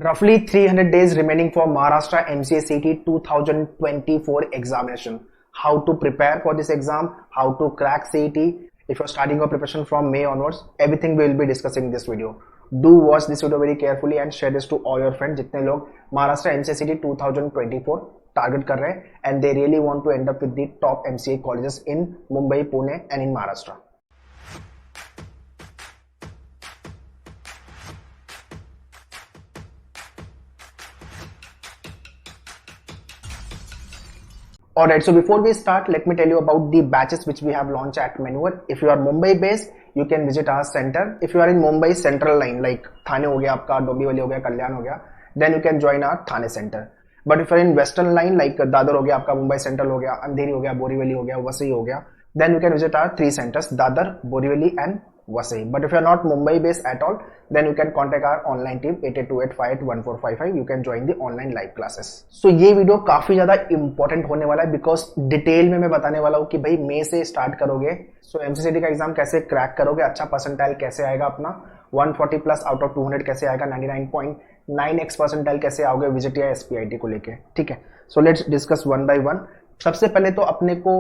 Roughly 300 days remaining for Maharashtra MCA CT 2024 examination. How to prepare for this exam, how to crack CET. If you're starting your preparation from May onwards, everything we will be discussing in this video. Do watch this video very carefully and share this to all your friends. जितने लोग Maharashtra MCA CT 2024 target कर रहे हैं and they really want to end up with the top MCA colleges in Mumbai, Pune and in Maharashtra. Alright, so before we start, let me tell you about the batches which we have launched at Manure. If you are Mumbai based, you can visit our center. If you are in Mumbai central line, like Thane हो गया आपका, डोंबिवली हो गया, कल्याण हो गया, then you can join our Thane center. But if you are in western line, like Dadar हो गया आपका, मुंबई सेंट्रल हो गया, अंधेरी हो गया, बोरीवली हो गया, वसई हो गया, then you can visit our three centers, Dadar, Borivali and Vasai. But if you are not Mumbai based at all, then you can contact our online team 8828581455. You can join the online live classes. So ये video काफी ज्यादा important होने वाला है because detail में मैं बताने वाला हूँ कि भाई मई से स्टार्ट करोगे सो एमसीसीटी का एग्जाम कैसे क्रैक करोगे, अच्छा परसेंटाइल कैसे आएगा अपना 140 प्लस आउट ऑफ 200 कैसे आएगा, 99.9x परसेंटाइल कैसे आओगे विजिट या एसपीआईटी को लेके. ठीक है, so let's discuss one by one. सबसे पहले तो अपने को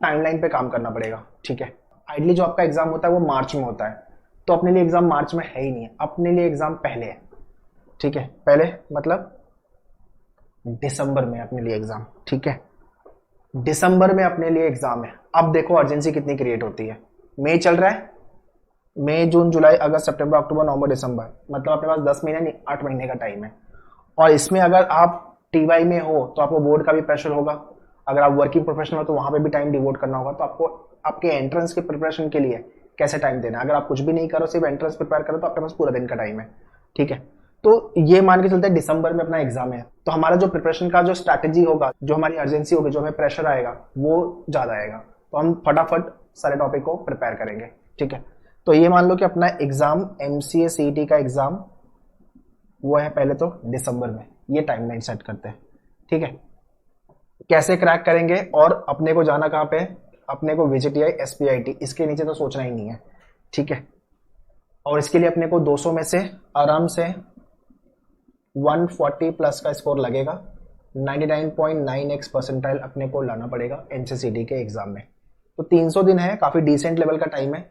टाइमलाइन पे काम करना पड़ेगा. ठीक है, आइडली जो आपका एग्जाम होता है वो मार्च में होता है, तो अपने लिए एग्जाम मार्च में है ही नहीं है, अपने लिए एग्जाम पहले है. ठीक है, पहले मतलब दिसंबर में अपने लिए एग्जाम. ठीक है, दिसंबर में अपने लिए एग्जाम है. अब देखो अर्जेंसी कितनी क्रिएट होती है. मई चल रहा है, मई जून जुलाई अगस्त सितंबर अक्टूबर नवंबर दिसंबर, मतलब अपने पास 10 महीने नहीं 8 महीने का टाइम है. और इसमें अगर आप टीवाई में हो तो आपको बोर्ड का भी प्रेशर होगा, अगर आप वर्किंग प्रोफेशनल हो तो वहां पे भी टाइम डिवोट करना होगा. तो आपको आपके एंट्रेंस के प्रिपरेशन के लिए कैसे टाइम देना है. अगर आप कुछ भी नहीं करो, सिर्फ एंट्रेंस प्रिपेयर करो, तो आपके पास पूरा दिन का टाइम है. ठीक है, तो ये मान के चलते हैं दिसंबर में अपना एग्जाम है, तो हमारा जो प्रिपरेशन का जो स्ट्रैटेजी होगा, जो हमारी अर्जेंसी होगी, जो हमें प्रेशर आएगा वो ज्यादा आएगा, तो हम फटाफट सारे टॉपिक को प्रिपेयर करेंगे. ठीक है, तो ये मान लो कि अपना एग्जाम एमसीए सीईटी का एग्जाम वो है पहले तो दिसंबर में. ये टाइमलाइन सेट करते हैं. ठीक है, कैसे क्रैक करेंगे और अपने को जाना कहां पे, अपने को विजिट या एसपीआईटी, इसके नीचे तो सोचना ही नहीं है. ठीक है, और इसके लिए अपने को 200 में से आराम से 140 प्लस का स्कोर लगेगा. 99.9x परसेंटाइल अपने को लाना पड़ेगा एमसीसीटी के एग्जाम में. तो 300 दिन है, काफी डिसेंट लेवल का टाइम है.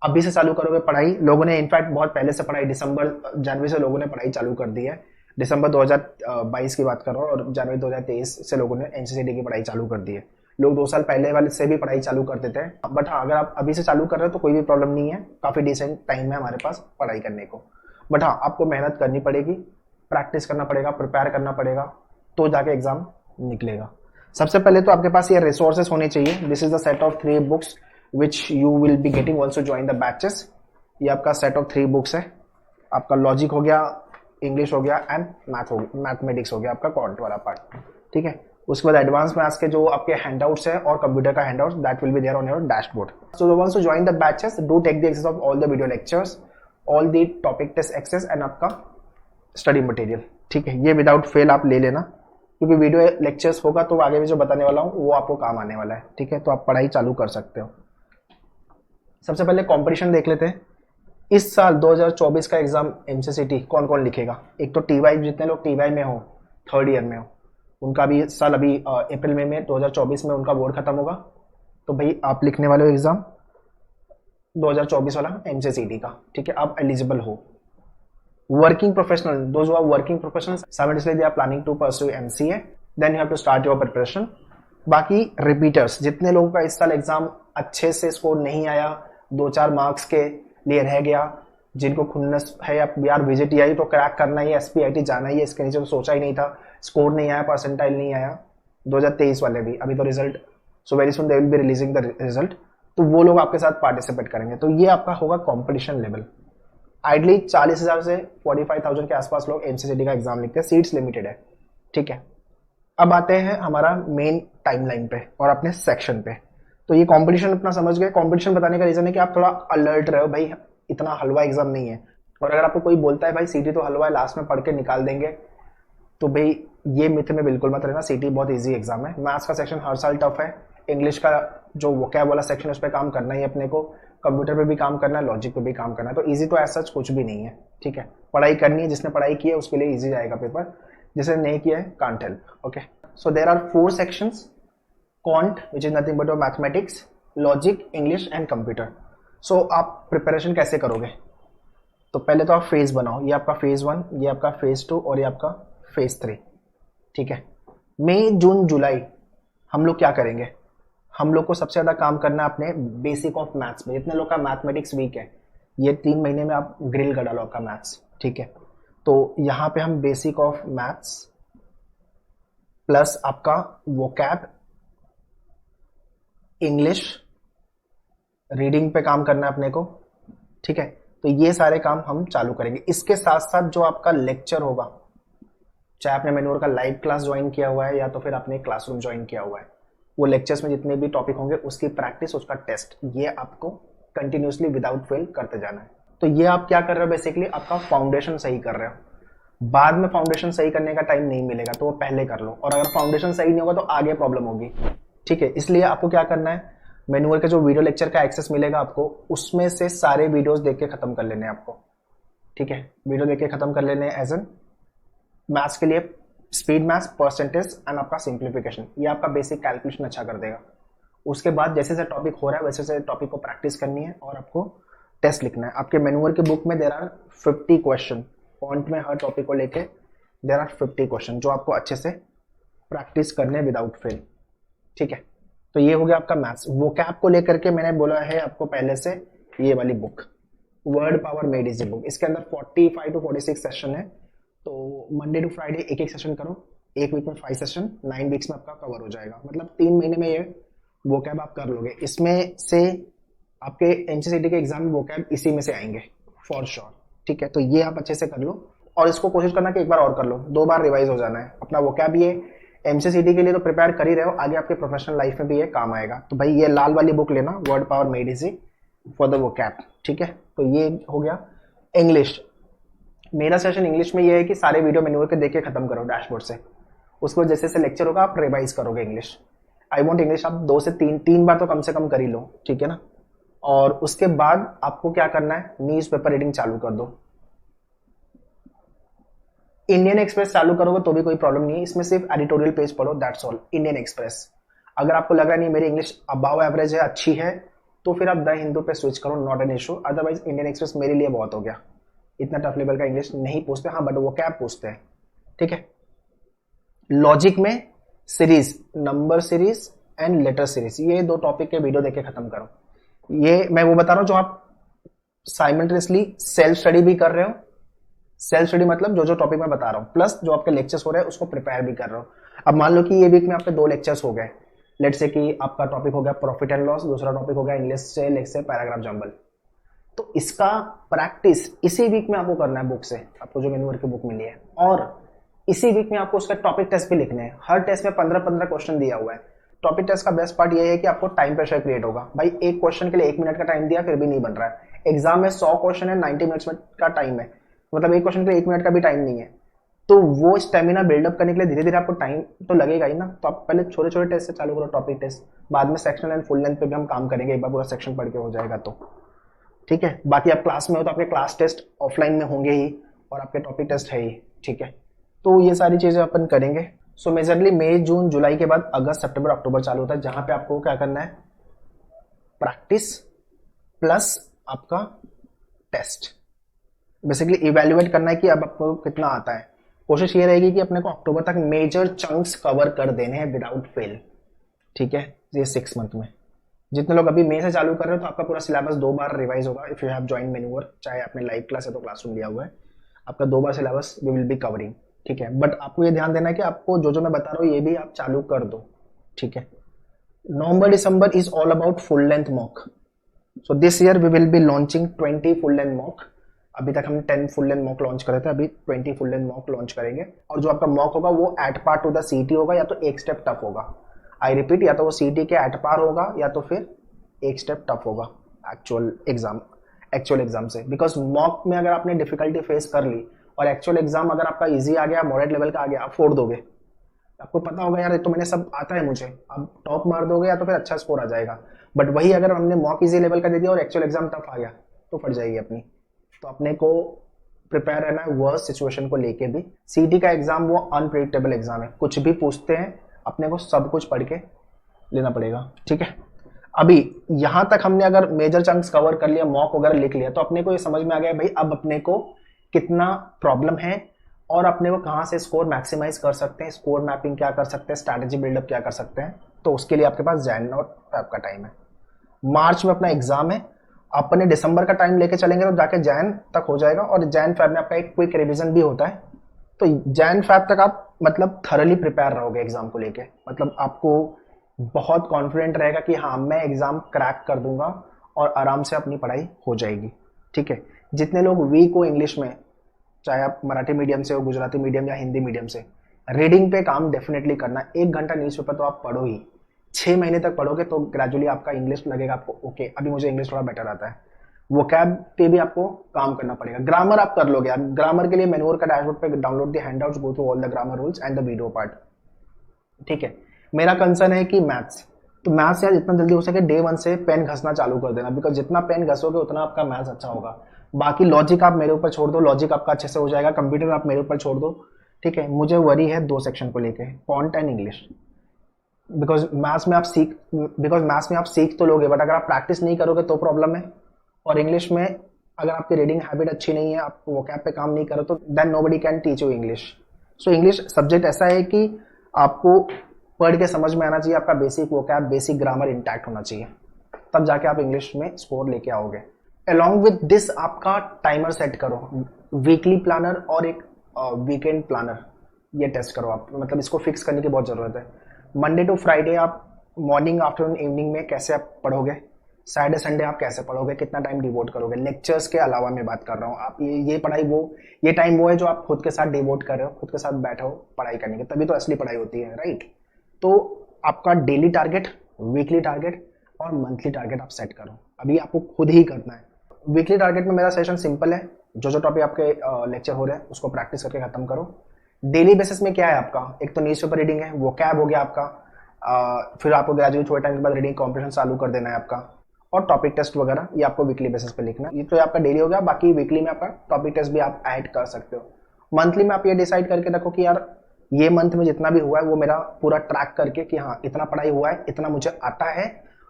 अभी से चालू करोगे पढ़ाई. लोगों ने इनफैक्ट बहुत पहले से पढ़ाई, दिसंबर जनवरी से लोगों ने पढ़ाई चालू कर दी है. दिसंबर 2022 की बात कर रहा हूँ और जनवरी 2023 से लोगों ने एमसीसीटी की पढ़ाई चालू कर दी है. लोग 2 साल पहले वाले से भी पढ़ाई चालू कर देते हैं. बट हाँ, अगर आप अभी से चालू कर रहे हो तो कोई भी प्रॉब्लम नहीं है, काफी डिसेंट टाइम है हमारे पास पढ़ाई करने को. बट हाँ, आपको मेहनत करनी पड़ेगी, प्रैक्टिस करना पड़ेगा, प्रिपेयर करना पड़ेगा, तो जाके एग्जाम निकलेगा. सबसे पहले तो आपके पास ये रिसोर्सेस होने चाहिए. This is the set of 3 books which you will be getting also join the batches. ये आपका सेट ऑफ 3 बुक्स है. आपका लॉजिक हो गया, इंग्लिश हो गया एंड मैथमेटिक्स हो गया, आपका क्वांट वाला पार्ट. ठीक है, उसके बाद एडवांस मैथ्स के जो आपके हैंडआउट्स है और कंप्यूटर का handouts that will be there on your dashboard. So the ones to join the batches do take the access of all the video lectures, all the topic test access and आपका study material. ठीक है, ये without fail आप ले लेना, क्योंकि video lectures होगा तो आगे भी जो बताने वाला हूँ वो आपको काम आने वाला है. ठीक है, तो आप पढ़ाई चालू कर सकते हो. सबसे पहले कॉम्पिटिशन देख लेते हैं. इस साल 2024 का एग्जाम एमसीसीटी कौन कौन लिखेगा. एक तो टीवाई, जितने लोग टीवाई में हो, थर्ड ईयर में हो, उनका भी इस साल अभी अप्रैल में 2024 में उनका बोर्ड खत्म होगा. तो भाई आप लिखने वाले हो एग्जाम 2024 वाला एमसीसीटी का. ठीक है, आप एलिजिबल हो. Working professional, those who are working professionals, simultaneously they are planning to pursue MCA, then you have to start your preparation. बाकी रिपीटर्स, जितने लोगों का इस साल एग्जाम अच्छे से स्कोर नहीं आया, 2-4 मार्क्स के लिए रह गया, जिनको खुन्नस है यार विजिट आई तो क्रैक करना ही, एसपीआईटी जाना ही है, इसके नीचे तो सोचा ही नहीं था, स्कोर नहीं आया, परसेंटाइल नहीं आया. 2023 वाले भी अभी तो result, so very soon they will be releasing the result, तो वो लोग आपके साथ पार्टिसिपेट करेंगे. तो ये आपका होगा कंपटीशन लेवल. आइडली 40,000 से 45,000 के आसपास लोग एमसीसीटी का एग्जाम लिखते हैं, सीट्स लिमिटेड है. ठीक है, अब आते हैं हमारा मेन टाइमलाइन पे और अपने सेक्शन पे. तो ये कंपटीशन अपना समझ गए. कंपटीशन बताने का रीजन है कि आप थोड़ा अलर्ट रहो, भाई इतना हलवा एग्जाम नहीं है. और अगर आपको कोई बोलता है भाई सीटी तो हलवा है, लास्ट में पढ़ के निकाल देंगे, तो भाई ये मिथ में बिल्कुल मत रहना. सीटी बहुत इजी एग्जाम है. मैथ्स का सेक्शन हर साल टफ है, इंग्लिश का जो वोकैब वाला सेक्शन उस पर काम करना ही अपने को, कंप्यूटर पे भी काम करना है, लॉजिक पे भी काम करना है। तो इजी तो ऐसा कुछ भी नहीं है, ठीक है। पढ़ाई करनी है, जिसने पढ़ाई की है उसके लिए इजी जाएगा पेपर, जिसने नहीं किया है can't help. Okay, so there are 4 sections, quant which is nothing but mathematics, logic, English and computer. So आप प्रिपरेशन कैसे करोगे? तो पहले तो आप फेज बनाओ, ये आपका फेज 1, ये आपका फेज 2 और ये आपका फेज 3, ठीक है। मई जून जुलाई हम लोग क्या करेंगे? हम लोग को सबसे ज्यादा काम करना है अपने बेसिक ऑफ मैथ्स में। जितने लोग का मैथमेटिक्स वीक है, ये 3 महीने में आप ग्रिल कर डालो आपका मैथ्स, ठीक है। तो यहां पे हम बेसिक ऑफ मैथ्स प्लस आपका वोकैब, इंग्लिश, रीडिंग पे काम करना है अपने को, ठीक है। तो ये सारे काम हम चालू करेंगे। इसके साथ साथ जो आपका लेक्चर होगा, चाहे आपने मैन्योर का लाइव क्लास ज्वाइन किया हुआ है या तो फिर आपने क्लासरूम ज्वाइन किया हुआ है, वो लेक्चर्स में जितने भी टॉपिक होंगे उसकी प्रैक्टिस, उसका टेस्ट, ये आपको कंटिन्यूसली विदाउट फेल करते जाना है। तो ये आप क्या कर रहे हो? बेसिकली आपका फाउंडेशन सही कर रहे हो। बाद में फाउंडेशन सही करने का टाइम नहीं मिलेगा, तो वो पहले कर लो। और अगर फाउंडेशन सही नहीं होगा तो आगे प्रॉब्लम होगी, ठीक है। इसलिए आपको क्या करना है, मैन्युअल का जो वीडियो लेक्चर का एक्सेस मिलेगा आपको, उसमें से सारे वीडियोस देख के खत्म कर लेने हैं आपको, ठीक है। वीडियो देख के खत्म कर लेने हैं एज एन मैथ्स के लिए, स्पीड मैथ्स, परसेंटेज एंड आपका सिंप्लीफिकेशन, ये आपका बेसिक कैलकुलेशन अच्छा कर देगा। उसके बाद जैसे जैसे टॉपिक हो रहा है वैसे वैसे टॉपिक को प्रैक्टिस करनी है और आपको टेस्ट लिखना है। आपके मैन्युअल की बुक में देयर आर 50 क्वेश्चन, पॉइंट में हर टॉपिक को लेके देयर आर 50 क्वेश्चन, जो आपको अच्छे से प्रैक्टिस करने विदाउट फेल, ठीक है। तो ये हो गया आपका मैथ्स। वोकैब को लेकर के मैंने बोला है आपको पहले से, ये वाली book word power made easy book, इसके अंदर 45 to 46 सेशन है। तो मंडे टू फ्राइडे एक एक सेशन करो, एक वीक में 5 सेशन, 9 वीक्स में आपका कवर हो जाएगा। मतलब 3 महीने में ये वोकैब आप कर लोगे। इसमें से आपके एनसीसीटी के एग्जाम में वोकैब इसी में से आएंगे फॉर श्योर, ठीक है। तो ये आप अच्छे से कर लो और इसको कोशिश करना कि एक बार और कर लो, 2 बार रिवाइज हो जाना है अपना वोकैब। ये एमसीसीटी के लिए तो प्रिपेयर कर ही रहे हो, आगे आपके प्रोफेशनल लाइफ में भी ये काम आएगा। तो भाई ये लाल वाली बुक लेना, word power made easy for the vocab, ठीक है। तो ये हो गया इंग्लिश। मेरा सेशन इंग्लिश में ये है कि सारे वीडियो मैन्युअल के देख के खत्म करो डैशबोर्ड से, उसको जैसे जैसे लेक्चर होगा आप रिवाइज करोगे इंग्लिश। आई वॉन्ट इंग्लिश आप 2 से 3 बार तो कम से कम कर ही लो, ठीक है ना। और उसके बाद आपको क्या करना है, न्यूज पेपर रीडिंग चालू कर दो। इंडियन एक्सप्रेस चालू करोगे तो भी कोई प्रॉब्लम नहीं है, इसमें सिर्फ एडिटोरियल पेज पढ़ो, दैट्स ऑल। इंडियन एक्सप्रेस अगर आपको लग रहा नहीं मेरी इंग्लिश अबाव एवरेज है, अच्छी है, तो फिर आप द हिंदू पे स्विच करो, not an issue. Otherwise Indian express मेरे लिए बहुत हो गया, इतना टफ लेवल का इंग्लिश नहीं पूछते, हाँ बट वो क्या पूछते हैं, ठीक है। लॉजिक में series, number series and later series, ये 2 टॉपिक के वीडियो देके खत्म करो। ये मैं वो बता रहा हूं जो आप साइमल्टेनियसली सेल्फ स्टडी भी कर रहे हो। सेल्फ स्टडी मतलब जो जो टॉपिक मैं बता रहा हूं, प्लस जो आपके लेक्चर्स हो रहे हैं उसको प्रिपेयर भी कर रहे हो। अब मान लो कि ये वीक में आपके 2 लेक्चर्स हो गए, लेट से कि आपका टॉपिक हो गया प्रॉफिट एंड लॉस, दूसरा टॉपिक हो गया इंग्लिश से लेक्चर से पैराग्राफ जंबल। तो इसका प्रैक्टिस इसी वीक में आपको करना है बुक से, आपको जो मैन्युअल की बुक मिली है, और इसी वीक में आपको उसका टॉपिक टेस्ट भी लिखने हैं। हर टेस्ट में 15-15 क्वेश्चन दिया हुआ है। टॉपिक टेस्ट का बेस्ट पार्ट ये है कि आपको टाइम प्रेशर क्रिएट होगा। भाई एक क्वेश्चन के लिए 1 मिनट का टाइम दिया फिर भी नहीं बन रहा है। एग्जाम में 100 क्वेश्चन है, 90 मिनट्स का टाइम है, मतलब एक क्वेश्चन के लिए 1 मिनट का भी टाइम नहीं है। तो वो स्टेमिना बिल्डअप करने के लिए धीरे धीरे आपको टाइम तो लगेगा ही ना। तो आप पहले छोटे छोटे टेस्ट से चालू करो, टॉपिक टेस्ट, बाद में सेक्शनल एंड फुल लेंथ पे भी हम काम करेंगे, एक बार पूरा सेक्शन पढ़ के हो जाएगा तो, ठीक है। बाकी आप क्लास में हो तो आपके क्लास टेस्ट ऑफलाइन में होंगे ही और आपके टॉपिक टेस्ट है ही, ठीक है। तो ये सारी चीजें अपन करेंगे। सो मेजरली मई जून जुलाई के बाद अगस्त सितंबर अक्टूबर चालू होता है, जहां पे आपको क्या करना है, प्रैक्टिस प्लस आपका टेस्ट, बेसिकली इवेल्युएट करना है कि अब आपको कितना आता है। कोशिश ये रहेगी कि अपने को अक्टूबर तक मेजर चंक्स कवर कर देने हैं विदाउट फेल, ठीक है। ये 6 मंथ में जितने लोग अभी मई से चालू कर रहे हो तो आपका पूरा सिलेबस 2 बार रिवाइज होगा। If you have join manual, चाहे आपने लाइव क्लास है तो क्लासरूम लिया हुआ है, आपका 2 बार syllabus we will be covering, ठीक है। बट आपको ये ध्यान देना है कि आपको जो जो मैं बता रहा हूँ ये भी आप चालू कर दो, ठीक है। November December is all about full length mock. So this year we will be launching 20 full length mock. अभी तक हम 10 फुल लेंथ मॉक लॉन्च करे थे, अभी 20 फुल लेंथ मॉक लॉन्च करेंगे। और जो आपका मॉक होगा वो एट पार टू द सीटी होगा या तो एक स्टेप टफ होगा। आई रिपीट, या तो वो सीटी के एट पार होगा या तो फिर एक स्टेप टफ होगा एक्चुअल एग्जाम से। बिकॉज मॉक में अगर आपने डिफिकल्टी फेस कर ली और एक्चुअल एग्जाम अगर आपका इजी आ गया, मॉडरेट लेवल का आ गया, आप फोड़ दोगे। आपको पता होगा यार ये तो मैंने सब आता है मुझे, आप टॉप मार दोगे या तो फिर अच्छा स्कोर आ जाएगा। बट वही अगर हमने मॉक इजी लेवल का दे दिया और एक्चुअल एग्जाम टफ आ गया तो फट जाएगी अपनी। तो अपने को प्रिपेयर रहना है वर्स्ट सिचुएशन को लेके भी। सीटी का एग्जाम वो अनप्रिडिक्टेबल एग्जाम है, कुछ भी पूछते हैं, अपने को सब कुछ पढ़ के लेना पड़ेगा, ठीक है। अभी यहां तक हमने अगर मेजर चंक्स कवर कर लिया, मॉक वगैरह लिख लिया, तो अपने को ये समझ में आ गया भाई अब अपने को कितना प्रॉब्लम है और अपने को कहां से स्कोर मैक्सिमाइज कर सकते हैं, स्कोर मैपिंग क्या कर सकते हैं, स्ट्रैटेजी बिल्डअप क्या कर सकते हैं। तो उसके लिए आपके पास जैन और फेब का टाइम है। मार्च में अपना एग्जाम है, अपने दिसंबर का टाइम लेके चलेंगे तो जाके जैन तक हो जाएगा, और जैन फेब में आपका एक क्विक रिवीजन भी होता है। तो जैन फेब तक आप मतलब थरली प्रिपेयर रहोगे एग्जाम को लेके, मतलब आपको बहुत कॉन्फिडेंट रहेगा कि हाँ मैं एग्जाम क्रैक कर दूंगा और आराम से अपनी पढ़ाई हो जाएगी, ठीक है। जितने लोग वीक हो इंग्लिश में, चाहे आप मराठी मीडियम से हो, गुजराती मीडियम या हिंदी मीडियम से, रीडिंग पे काम डेफिनेटली करना। 1 घंटा न्यूज़पेपर तो आप पढ़ो ही, 6 महीने तक पढ़ोगे तो ग्रेजुअली आपका इंग्लिश लगेगा आपको ओके, अभी मुझे इंग्लिश थोड़ा बेटर आता है। वोकैब पे भी आपको काम करना पड़ेगा। ग्रामर आप कर लोगे, आप ग्रामर के लिए मेन्योर का डैशबोर्ड पे download the handouts, go through all the grammar rules and the video part, ठीक है। मेरा कंसर्न है कि मैथ्स, तो मैथ्स यार जितना जल्दी हो सके डे 1 से पेन घसना चालू कर देना, बिकॉज जितना पेन घसोगे उतना आपका मैथ्स अच्छा होगा। बाकी लॉजिक आप मेरे ऊपर छोड़ दो, लॉजिक आपका अच्छे से हो जाएगा। कंप्यूटर आप मेरे ऊपर छोड़ दो, ठीक है। मुझे वरी है 2 सेक्शन को लेके, font and English. Because maths में आप सीख तो लोगे, बट अगर आप प्रैक्टिस नहीं करोगे तो प्रॉब्लम है। और इंग्लिश में अगर आपकी रीडिंग हैबिट अच्छी नहीं है, आप वोकैब पे काम नहीं करो, तो then nobody can teach you English. So English subject ऐसा है कि आपको पढ़ के समझ में आना चाहिए, आपका basic vocab, basic grammar intact होना चाहिए, तब जाके आप इंग्लिश में स्कोर लेके आओगे। अलॉन्ग विद दिस आपका टाइमर सेट करो, वीकली प्लानर और एक वीकेंड प्लानर, ये टेस्ट करो आप, मतलब इसको फिक्स करने की बहुत जरूरत है। मंडे टू फ्राइडे आप मॉर्निंग आफ्टरनून इवनिंग में कैसे आप पढ़ोगे, सैटरडे संडे आप कैसे पढ़ोगे, कितना टाइम डिवोट करोगे। लेक्चर्स के अलावा मैं बात कर रहा हूँ, आप ये पढ़ाई ये टाइम वो है जो आप खुद के साथ डिवोट कर रहे हो, खुद के साथ बैठे हो पढ़ाई करने के, तभी तो असली पढ़ाई होती है, राइट। तो आपका डेली टारगेट, वीकली टारगेट और मंथली टारगेट आप सेट करो, अभी आपको खुद ही करना है। वीकली टारगेट में मेरा सेशन सिंपल है, जो टॉपिक आपके लेक्चर हो रहे हैं उसको प्रैक्टिस करके खत्म करो। डेली बेसिस में क्या है आपका, एक तो न्यूज़पेपर रीडिंग है, वो कैब हो गया आपका, फिर आपको ग्रेजुएट थोड़े टाइम के बाद रीडिंग कॉम्पिटिशन चालू कर देना है आपका, और टॉपिक टेस्ट वगैरह ये आपको वीकली बेसिस पे लिखना है। ये तो आपका डेली हो गया, बाकी वीकली में आपका टॉपिक टेस्ट भी आप ऐड कर सकते हो। मंथली में आप ये डिसाइड करके रखो कि यार ये मंथ में जितना भी हुआ है वो मेरा पूरा ट्रैक करके कि हाँ इतना पढ़ाई हुआ है, इतना मुझे आता है,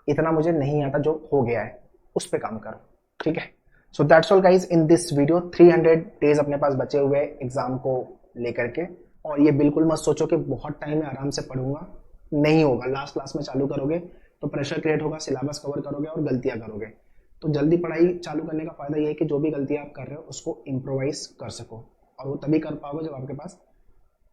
इतना मुझे नहीं आता जो हो गया है, उस पर काम करो, ठीक है। So that's all guys in this video. 300 days अपने पास बचे हुए एग्जाम को लेकर के, और ये बिल्कुल मत सोचो कि बहुत टाइम में आराम से पढ़ूंगा, नहीं होगा। लास्ट क्लास में चालू करोगे तो प्रेशर क्रिएट होगा, सिलेबस कवर करोगे और गलतियां करोगे। तो जल्दी पढ़ाई चालू करने का फायदा ये है कि जो भी गलतियां आप कर रहे हो उसको इम्प्रोवाइज कर सको, और वो तभी कर पाओगे जब आपके पास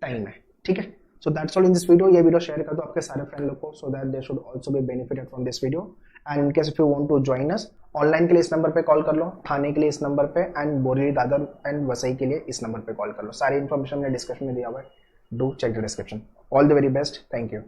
टाइम है, ठीक है। So that's all in this video. ये वीडियो शेयर कर दो आपके सारे फ्रेंड लोग को, so that they should also be benefited from this video. And in case if you want to join us, online के लिए इस नंबर पे कॉल कर लो, थाने के लिए इस नंबर पे, and Borelli, Dadar and Vasai के लिए इस नंबर पे कॉल कर लो। सारी इन्फॉर्मेशन मैंने डिस्क्रिप्शन में दिया हुआ है, do check the description. All the very best, thank you.